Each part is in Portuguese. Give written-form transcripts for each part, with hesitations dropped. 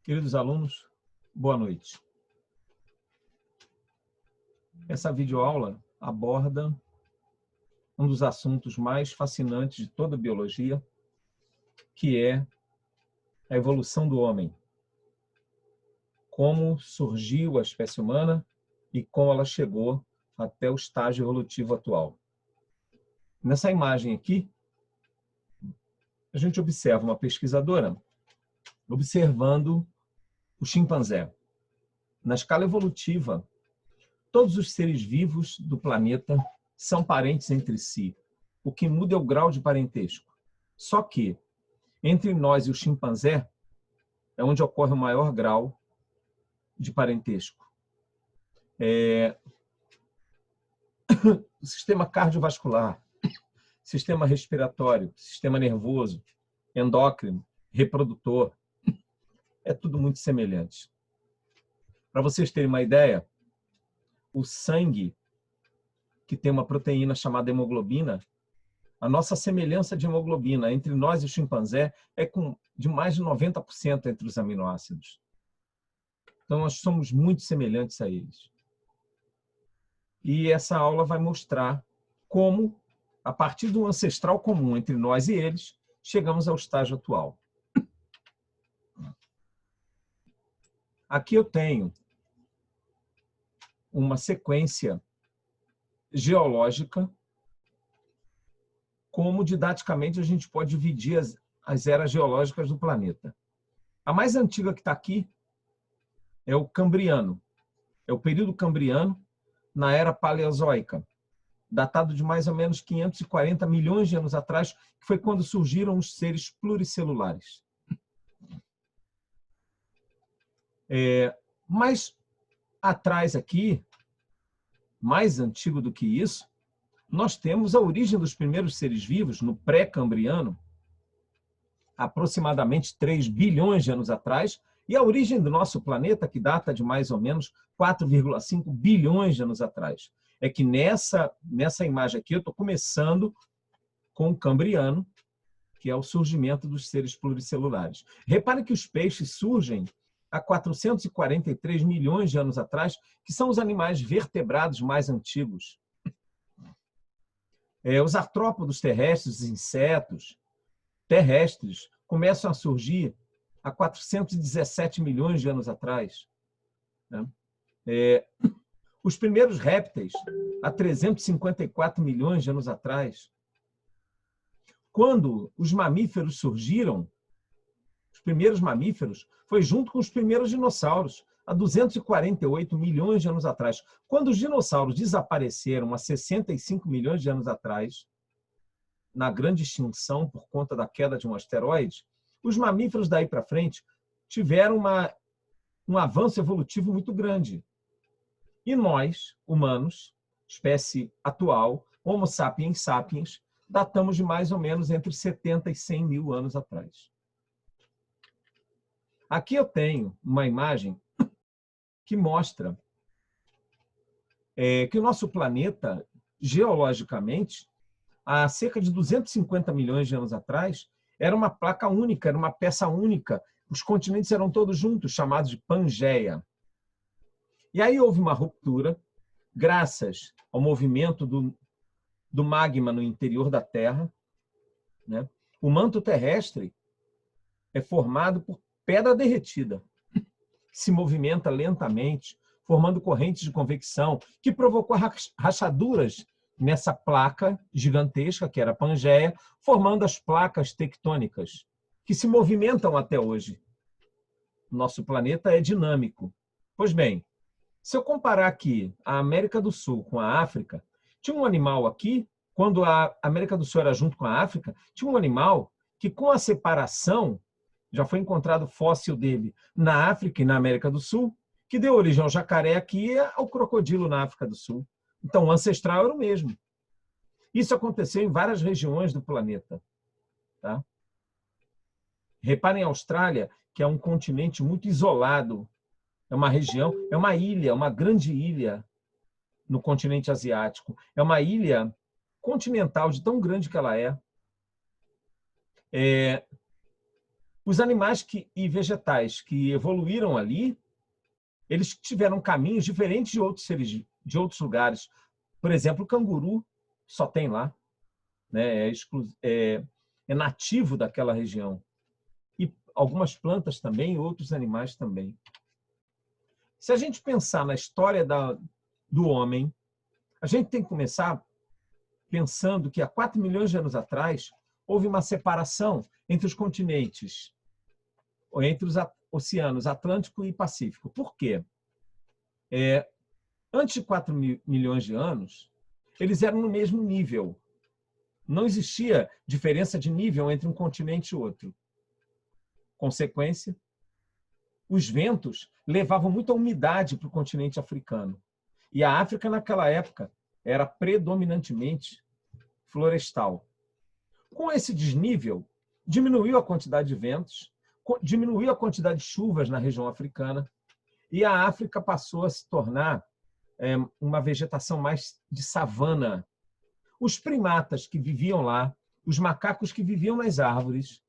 Queridos alunos, boa noite. Essa videoaula aborda um dos assuntos mais fascinantes de toda a biologia, que é a evolução do homem. Como surgiu a espécie humana e como ela chegou até o estágio evolutivo atual. Nessa imagem aqui, a gente observa uma pesquisadora observando o chimpanzé. Na escala evolutiva, todos os seres vivos do planeta são parentes entre si. O que muda é o grau de parentesco. Só que, entre nós e o chimpanzé, é onde ocorre o maior grau de parentesco. O sistema cardiovascular, sistema respiratório, sistema nervoso, endócrino, reprodutor, é tudo muito semelhante. Para vocês terem uma ideia, o sangue, que tem uma proteína chamada hemoglobina, a nossa semelhança de hemoglobina entre nós e o chimpanzé é de mais de 90% entre os aminoácidos. Então, nós somos muito semelhantes a eles. E essa aula vai mostrar como, a partir do ancestral comum entre nós e eles, chegamos ao estágio atual. Aqui eu tenho uma sequência geológica, como didaticamente a gente pode dividir as eras geológicas do planeta. A mais antiga que está aqui é o Cambriano. É o período Cambriano na era Paleozoica, datado de mais ou menos 540 milhões de anos atrás, que foi quando surgiram os seres pluricelulares. Mais atrás aqui, mais antigo do que isso, nós temos a origem dos primeiros seres vivos no pré-cambriano, aproximadamente 3 bilhões de anos atrás, e a origem do nosso planeta, que data de mais ou menos 4,5 bilhões de anos atrás. É que nessa imagem aqui eu estou começando com o Cambriano, que é o surgimento dos seres pluricelulares. Repare que os peixes surgem há 443 milhões de anos atrás, que são os animais vertebrados mais antigos. Os artrópodos terrestres, os insetos terrestres, começam a surgir há 417 milhões de anos atrás. Os primeiros répteis, há 354 milhões de anos atrás. Quando os mamíferos surgiram, os primeiros mamíferos, foi junto com os primeiros dinossauros, há 248 milhões de anos atrás. Quando os dinossauros desapareceram há 65 milhões de anos atrás, na grande extinção por conta da queda de um asteroide, os mamíferos daí para frente tiveram um avanço evolutivo muito grande. E nós, humanos, espécie atual, Homo sapiens sapiens, datamos de mais ou menos entre 70 e 100 mil anos atrás. Aqui eu tenho uma imagem que mostra que o nosso planeta, geologicamente, há cerca de 250 milhões de anos atrás, era uma placa única, era uma peça única. Os continentes eram todos juntos, chamados de Pangeia. E aí houve uma ruptura, graças ao movimento do magma no interior da Terra. O manto terrestre é formado por pedra derretida, que se movimenta lentamente, formando correntes de convecção, que provocou rachaduras nessa placa gigantesca, que era a Pangeia, formando as placas tectônicas, que se movimentam até hoje. Nosso planeta é dinâmico. Pois bem, se eu comparar aqui a América do Sul com a África, tinha um animal aqui, quando a América do Sul era junto com a África, tinha um animal que, com a separação, já foi encontrado fóssil dele na África e na América do Sul, que deu origem ao jacaré aqui e ao crocodilo na África do Sul. Então, o ancestral era o mesmo. Isso aconteceu em várias regiões do planeta. Tá? Reparem a Austrália, que é um continente muito isolado. É uma região, é uma ilha, uma grande ilha no continente asiático. É uma ilha continental, de tão grande que ela é. Os animais e vegetais que evoluíram ali, eles tiveram caminhos diferentes de outros seres de outros lugares. Por exemplo, o canguru só tem lá, né? É nativo daquela região. E algumas plantas também, outros animais também. Se a gente pensar na história do homem, a gente tem que começar pensando que há 4 milhões de anos atrás houve uma separação entre os continentes, ou entre os oceanos Atlântico e Pacífico. Por quê? Antes de 4 milhões de anos, eles eram no mesmo nível. Não existia diferença de nível entre um continente e outro. Consequência, os ventos levavam muita umidade para o continente africano. E a África, naquela época, era predominantemente florestal. Com esse desnível, diminuiu a quantidade de ventos, diminuiu a quantidade de chuvas na região africana, e a África passou a se tornar uma vegetação mais de savana. Os primatas que viviam lá, os macacos que viviam nas árvores,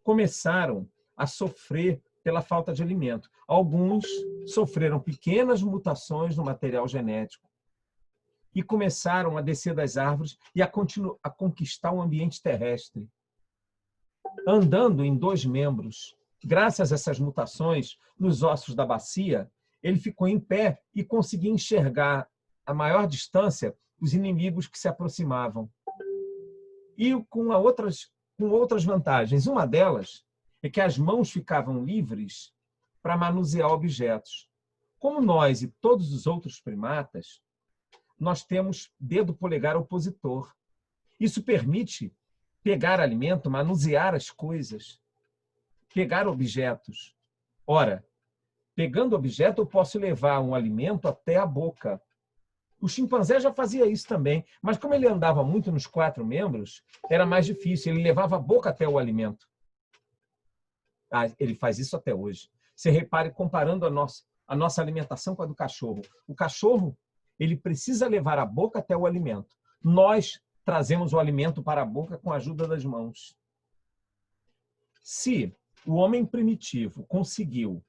começaram a sofrer pela falta de alimento. Alguns sofreram pequenas mutações no material genético e começaram a descer das árvores e a conquistar o ambiente terrestre, andando em 2 membros. Graças a essas mutações nos ossos da bacia, ele ficou em pé e conseguia enxergar a maior distância os inimigos que se aproximavam. E com outras vantagens. Uma delas é que as mãos ficavam livres para manusear objetos. Como nós e todos os outros primatas, nós temos dedo polegar opositor. Isso permite pegar alimento, manusear as coisas, pegar objetos. Ora, pegando objeto, eu posso levar um alimento até a boca. O chimpanzé já fazia isso também, mas como ele andava muito nos 4 membros, era mais difícil. Ele levava a boca até o alimento. Ele faz isso até hoje. Você repare, comparando a nossa alimentação com a do cachorro. O cachorro, ele precisa levar a boca até o alimento. Nós trazemos o alimento para a boca com a ajuda das mãos. Se o homem primitivo conseguiu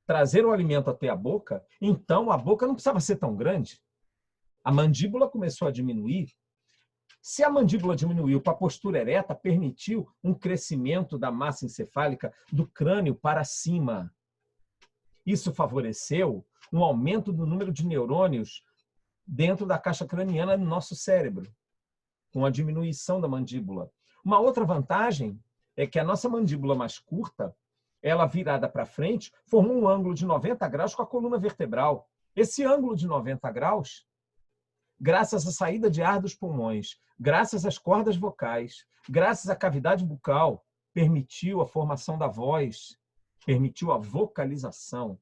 trazer o alimento até a boca, então a boca não precisava ser tão grande. A mandíbula começou a diminuir. Se a mandíbula diminuiu com a postura ereta, permitiu um crescimento da massa encefálica do crânio para cima. Isso favoreceu um aumento do número de neurônios dentro da caixa craniana do nosso cérebro, com a diminuição da mandíbula. Uma outra vantagem é que a nossa mandíbula mais curta, ela virada para frente, formou um ângulo de 90 graus com a coluna vertebral. Esse ângulo de 90 graus, graças à saída de ar dos pulmões, graças às cordas vocais, graças à cavidade bucal, permitiu a formação da voz, permitiu a vocalização.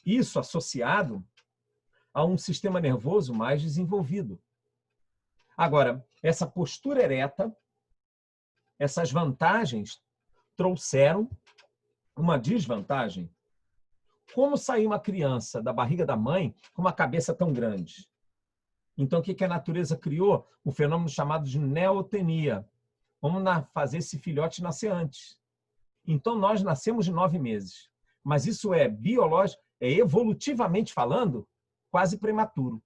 Isso associado a um sistema nervoso mais desenvolvido. Agora, essa postura ereta, essas vantagens trouxeram uma desvantagem. Como sair uma criança da barriga da mãe com uma cabeça tão grande? Então, o que a natureza criou? Um fenômeno chamado de neotenia. Vamos fazer esse filhote nascer antes. Então, nós nascemos de 9 meses. Mas isso é biológico, evolutivamente falando, quase prematuro.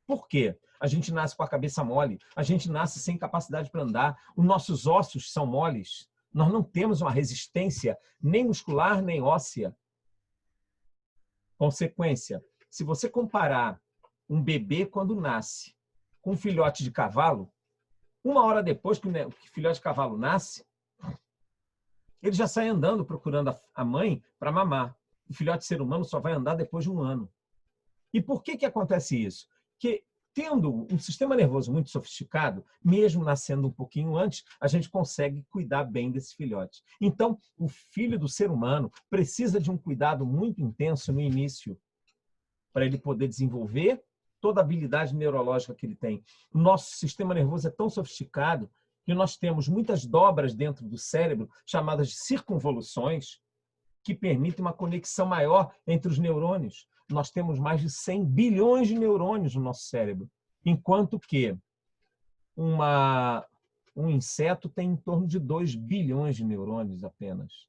Por quê? A gente nasce com a cabeça mole, a gente nasce sem capacidade para andar, os nossos ossos são moles, nós não temos uma resistência nem muscular nem óssea. Consequência, se você comparar um bebê quando nasce com um filhote de cavalo, 1 hora depois que o filhote de cavalo nasce, ele já sai andando procurando a mãe para mamar. O filhote de ser humano só vai andar depois de 1 ano. E por que acontece isso? Que tendo um sistema nervoso muito sofisticado, mesmo nascendo um pouquinho antes, a gente consegue cuidar bem desse filhote. Então, o filho do ser humano precisa de um cuidado muito intenso no início, para ele poder desenvolver toda a habilidade neurológica que ele tem. O nosso sistema nervoso é tão sofisticado que nós temos muitas dobras dentro do cérebro, chamadas de circunvoluções, que permitem uma conexão maior entre os neurônios. Nós temos mais de 100 bilhões de neurônios no nosso cérebro, enquanto que um um inseto tem em torno de 2 bilhões de neurônios apenas.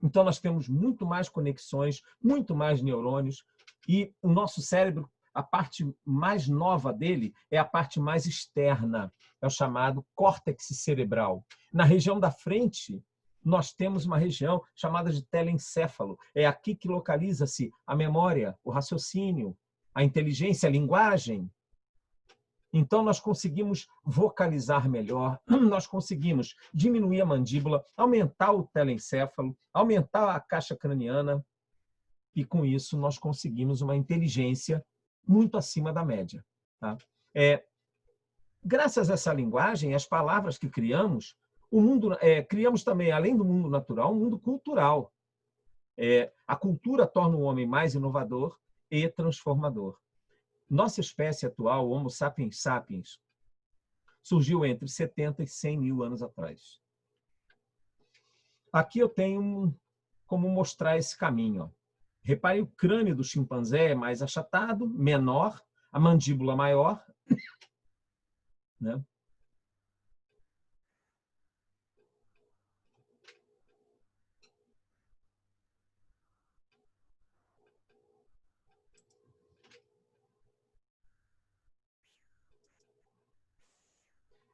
Então, nós temos muito mais conexões, muito mais neurônios, e o nosso cérebro, a parte mais nova dele é a parte mais externa, é o chamado córtex cerebral. Na região da frente, nós temos uma região chamada de telencéfalo. É aqui que localiza-se a memória, o raciocínio, a inteligência, a linguagem. Então, nós conseguimos vocalizar melhor, nós conseguimos diminuir a mandíbula, aumentar o telencéfalo, aumentar a caixa craniana, e com isso nós conseguimos uma inteligência muito acima da média. Tá? Graças a essa linguagem, as palavras que criamos, criamos também, além do mundo natural, um mundo cultural. A cultura torna o homem mais inovador e transformador. Nossa espécie atual, Homo sapiens sapiens, surgiu entre 70 e 100 mil anos atrás. Aqui eu tenho como mostrar esse caminho. Repare, o crânio do chimpanzé é mais achatado, menor, a mandíbula maior, né?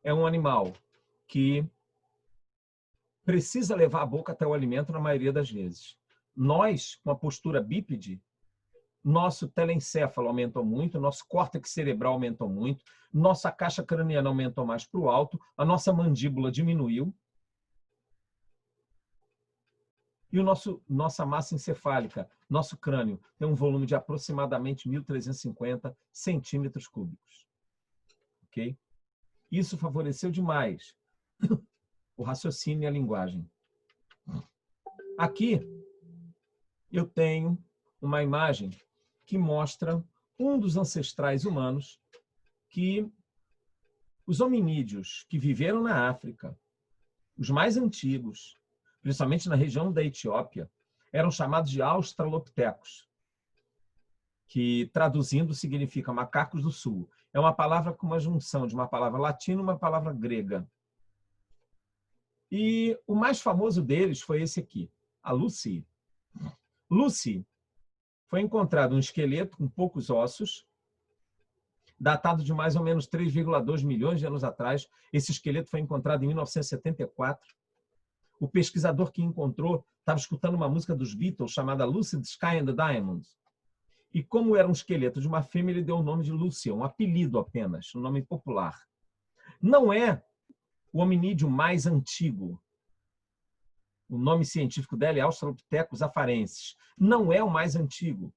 É um animal que precisa levar a boca até o alimento na maioria das vezes. Nós, com a postura bípede, nosso telencéfalo aumentou muito, nosso córtex cerebral aumentou muito, nossa caixa craniana aumentou mais para o alto, a nossa mandíbula diminuiu e nossa massa encefálica, nosso crânio, tem um volume de aproximadamente 1.350 centímetros cúbicos. Ok? Isso favoreceu demais o raciocínio e a linguagem. Aqui eu tenho uma imagem que mostra um dos ancestrais humanos que os hominídeos que viveram na África, os mais antigos, principalmente na região da Etiópia, eram chamados de australopitecos, que traduzindo significa macacos do sul. É uma palavra com uma junção de uma palavra latina e uma palavra grega. E o mais famoso deles foi esse aqui, a Lucy. Lucy foi encontrado um esqueleto com poucos ossos, datado de mais ou menos 3,2 milhões de anos atrás. Esse esqueleto foi encontrado em 1974. O pesquisador que encontrou estava escutando uma música dos Beatles chamada Lucy, the Sky and the Diamonds. E como era um esqueleto de uma fêmea, ele deu o nome de Lucy, um apelido apenas, um nome popular. Não é o hominídeo mais antigo. O nome científico dela é Australopithecus afarensis. Não é o mais antigo.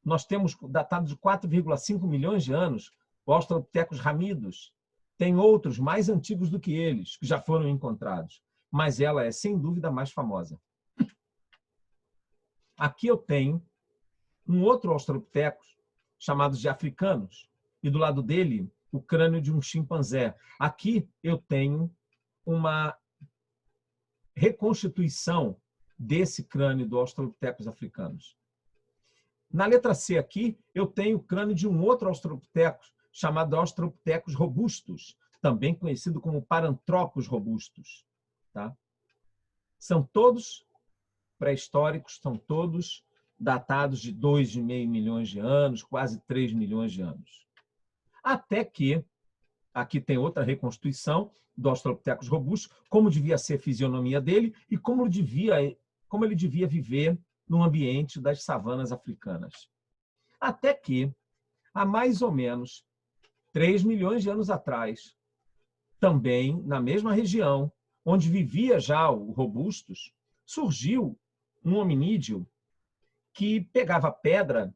Nós temos datado de 4,5 milhões de anos o Australopithecus ramidos. Tem outros mais antigos do que eles, que já foram encontrados. Mas ela é, sem dúvida, a mais famosa. Aqui eu tenho um outro Australopithecus, chamado de africanos, e do lado dele, o crânio de um chimpanzé. Aqui eu tenho uma reconstituição desse crânio do Australopithecus africanos. Na letra C aqui, eu tenho o crânio de um outro Australopithecus, chamado Australopithecus robustus, também conhecido como Paranthropus robustus. Tá? São todos pré-históricos, são todos datados de 2,5 milhões de anos, quase 3 milhões de anos. Até que, aqui tem outra reconstituição do Australopithecus robustus, como devia ser a fisionomia dele e como ele devia viver no ambiente das savanas africanas. Até que, há mais ou menos 3 milhões de anos atrás, também na mesma região, onde vivia já o robustus, surgiu um hominídeo que pegava pedra,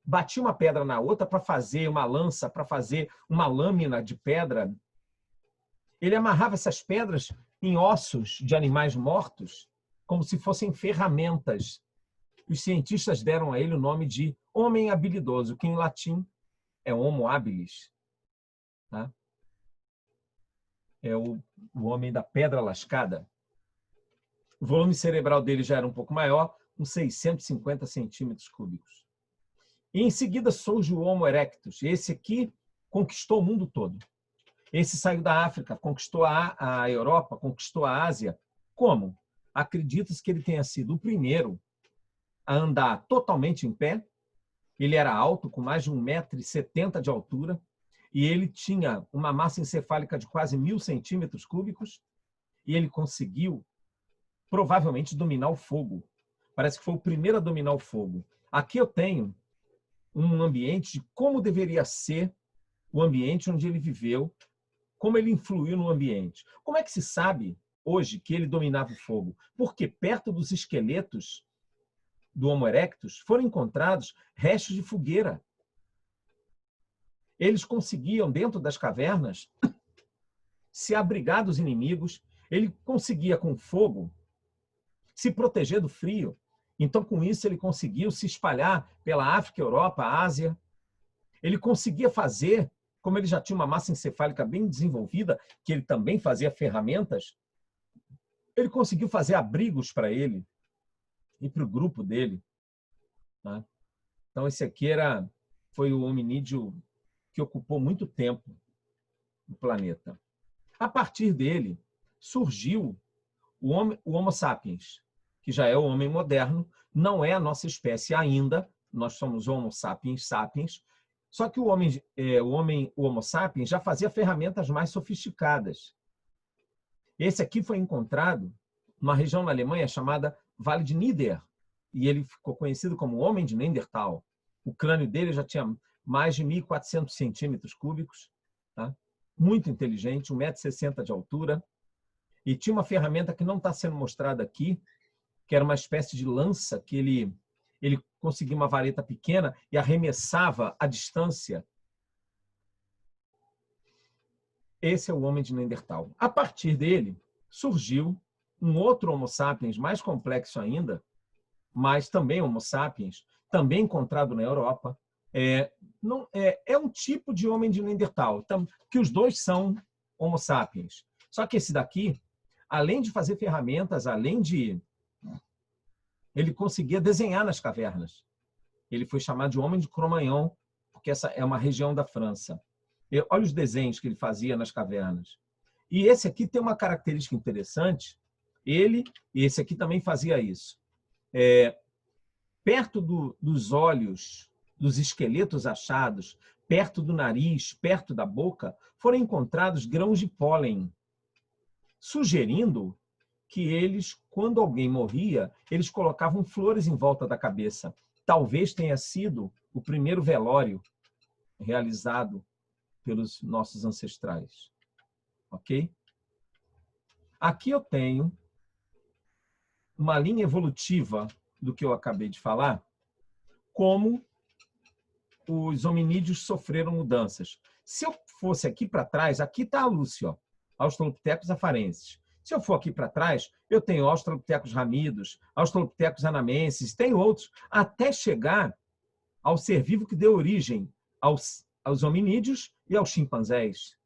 batia uma pedra na outra para fazer uma lança, para fazer uma lâmina de pedra. Ele amarrava essas pedras em ossos de animais mortos, como se fossem ferramentas. Os cientistas deram a ele o nome de homem habilidoso, que em latim é homo habilis. Tá? É o homem da pedra lascada. O volume cerebral dele já era um pouco maior, com 650 centímetros cúbicos. E em seguida surge o Homo erectus. Esse aqui conquistou o mundo todo. Esse saiu da África, conquistou a Europa, conquistou a Ásia. Como? Acredita-se que ele tenha sido o primeiro a andar totalmente em pé. Ele era alto, com mais de 1,70 m de altura, e ele tinha uma massa encefálica de quase 1.000 centímetros cúbicos, e ele conseguiu, provavelmente, dominar o fogo. Parece que foi o primeiro a dominar o fogo. Aqui eu tenho um ambiente de como deveria ser o ambiente onde ele viveu, como ele influiu no ambiente. Como é que se sabe hoje que ele dominava o fogo? Porque perto dos esqueletos do Homo erectus foram encontrados restos de fogueira. Eles conseguiam, dentro das cavernas, se abrigar dos inimigos. Ele conseguia, com fogo, se proteger do frio. Então, com isso, ele conseguiu se espalhar pela África, Europa, Ásia. Ele conseguia fazer, como ele já tinha uma massa encefálica bem desenvolvida, que ele também fazia ferramentas, ele conseguiu fazer abrigos para ele e para o grupo dele. Tá? Então, esse aqui foi o hominídeo que ocupou muito tempo no planeta. A partir dele, surgiu o Homo sapiens, que já é o homem moderno, não é a nossa espécie ainda, nós somos Homo sapiens sapiens, só que o Homo sapiens já fazia ferramentas mais sofisticadas. Esse aqui foi encontrado numa região na Alemanha chamada Vale de Nieder, e ele ficou conhecido como Homem de Neandertal. O crânio dele já tinha mais de 1.400 centímetros cúbicos, tá? Muito inteligente, 1,60 m de altura, e tinha uma ferramenta que não está sendo mostrada aqui, que era uma espécie de lança que ele conseguia uma vareta pequena e arremessava à distância. Esse é o Homem de Neandertal. A partir dele, surgiu um outro Homo sapiens mais complexo ainda, mas também Homo sapiens, também encontrado na Europa. É um tipo de Homem de Neandertal, que os dois são Homo sapiens. Só que esse daqui, além de fazer ferramentas, ele conseguia desenhar nas cavernas. Ele foi chamado de Homem de Cro-Magnon, porque essa é uma região da França. Olha os desenhos que ele fazia nas cavernas. E esse aqui tem uma característica interessante. E esse aqui também fazia isso. Perto dos olhos, dos esqueletos achados, perto do nariz, perto da boca, foram encontrados grãos de pólen, sugerindo que eles, quando alguém morria, eles colocavam flores em volta da cabeça. Talvez tenha sido o primeiro velório realizado pelos nossos ancestrais. Ok? Aqui eu tenho uma linha evolutiva do que eu acabei de falar, como os hominídeos sofreram mudanças. Se eu fosse aqui para trás, aqui está a Lúcia, ó, Australopithecus afarensis. Se eu for aqui para trás, eu tenho Australopithecus ramidos, Australopithecus anamensis, tem outros, até chegar ao ser vivo que deu origem aos hominídeos e aos chimpanzés,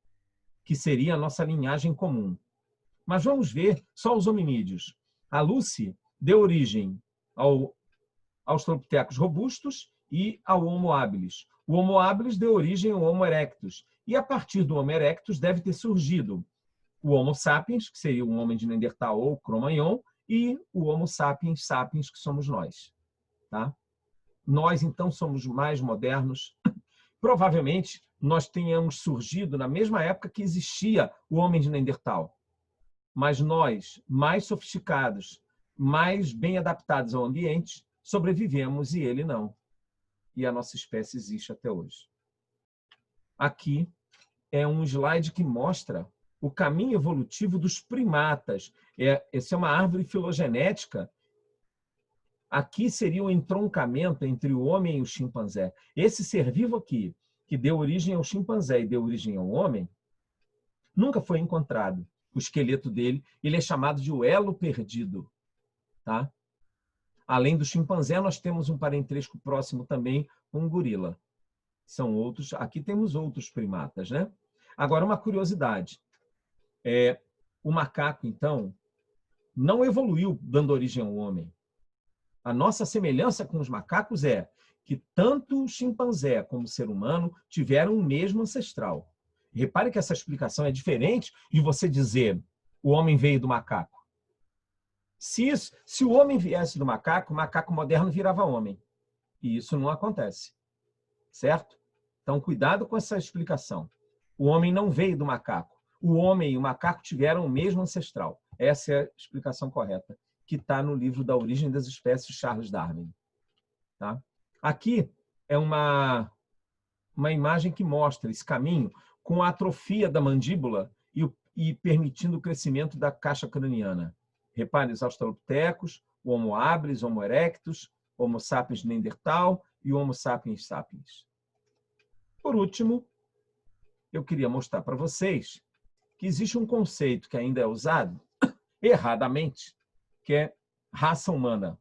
que seria a nossa linhagem comum. Mas vamos ver só os hominídeos. A Lucy deu origem ao Australopithecus robustos e ao Homo habilis. O Homo habilis deu origem ao Homo erectus. E a partir do Homo erectus deve ter surgido o Homo sapiens, que seria um homem de Neandertal ou Cro-Magnon, e o Homo sapiens sapiens, que somos nós. Tá? Nós, então, somos mais modernos. Provavelmente, nós tenhamos surgido na mesma época que existia o homem de Neandertal. Mas nós, mais sofisticados, mais bem adaptados ao ambiente, sobrevivemos e ele não. E a nossa espécie existe até hoje. Aqui é um slide que mostra o caminho evolutivo dos primatas. Essa é uma árvore filogenética. Aqui seria o entroncamento entre o homem e o chimpanzé. Esse ser vivo aqui, que deu origem ao chimpanzé e deu origem ao homem, nunca foi encontrado. O esqueleto dele, ele é chamado de o elo perdido. Tá? Além do chimpanzé, nós temos um parentesco próximo também com o gorila. São outros. Aqui temos outros primatas, né? Agora, uma curiosidade. O macaco, então, não evoluiu dando origem ao homem. A nossa semelhança com os macacos é que tanto o chimpanzé como o ser humano tiveram o mesmo ancestral. repare que essa explicação é diferente de você dizer o homem veio do macaco. Se o homem viesse do macaco, o macaco moderno virava homem. E isso não acontece. Certo? Então, cuidado com essa explicação. O homem não veio do macaco. O homem e o macaco tiveram o mesmo ancestral. Essa é a explicação correta, que está no livro Da Origem das Espécies, Charles Darwin. Tá? Aqui é uma imagem que mostra esse caminho com a atrofia da mandíbula e permitindo o crescimento da caixa craniana. Repare os australopitecos, o Homo habilis, Homo erectus, Homo sapiens neandertal e o Homo sapiens sapiens. Por último, eu queria mostrar para vocês que existe um conceito que ainda é usado erradamente, que é raça humana.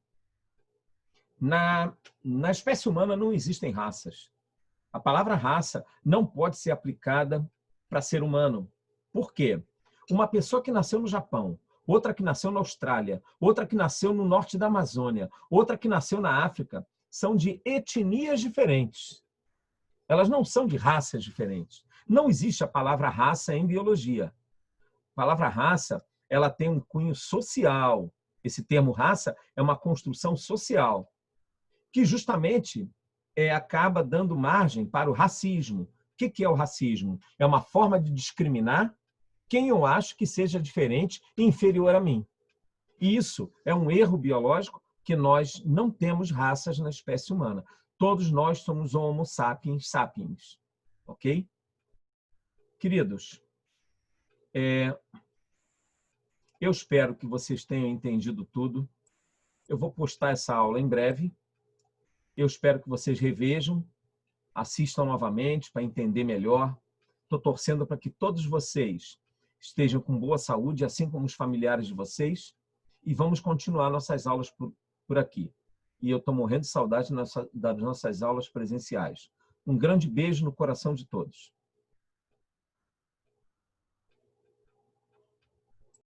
Na espécie humana não existem raças. A palavra raça não pode ser aplicada para ser humano. Por quê? Uma pessoa que nasceu no Japão, outra que nasceu na Austrália, outra que nasceu no norte da Amazônia, outra que nasceu na África, são de etnias diferentes. Elas não são de raças diferentes. Não existe a palavra raça em biologia. A palavra raça, ela tem um cunho social. Esse termo raça é uma construção social, que justamente acaba dando margem para o racismo. O que é o racismo? É uma forma de discriminar quem eu acho que seja diferente e inferior a mim. E isso é um erro biológico, que nós não temos raças na espécie humana. Todos nós somos Homo sapiens sapiens. Ok? Queridos, eu espero que vocês tenham entendido tudo. Eu vou postar essa aula em breve. Eu espero que vocês revejam, assistam novamente para entender melhor. Estou torcendo para que todos vocês estejam com boa saúde, assim como os familiares de vocês. E vamos continuar nossas aulas por aqui. E eu estou morrendo de saudade das nossas aulas presenciais. Um grande beijo no coração de todos.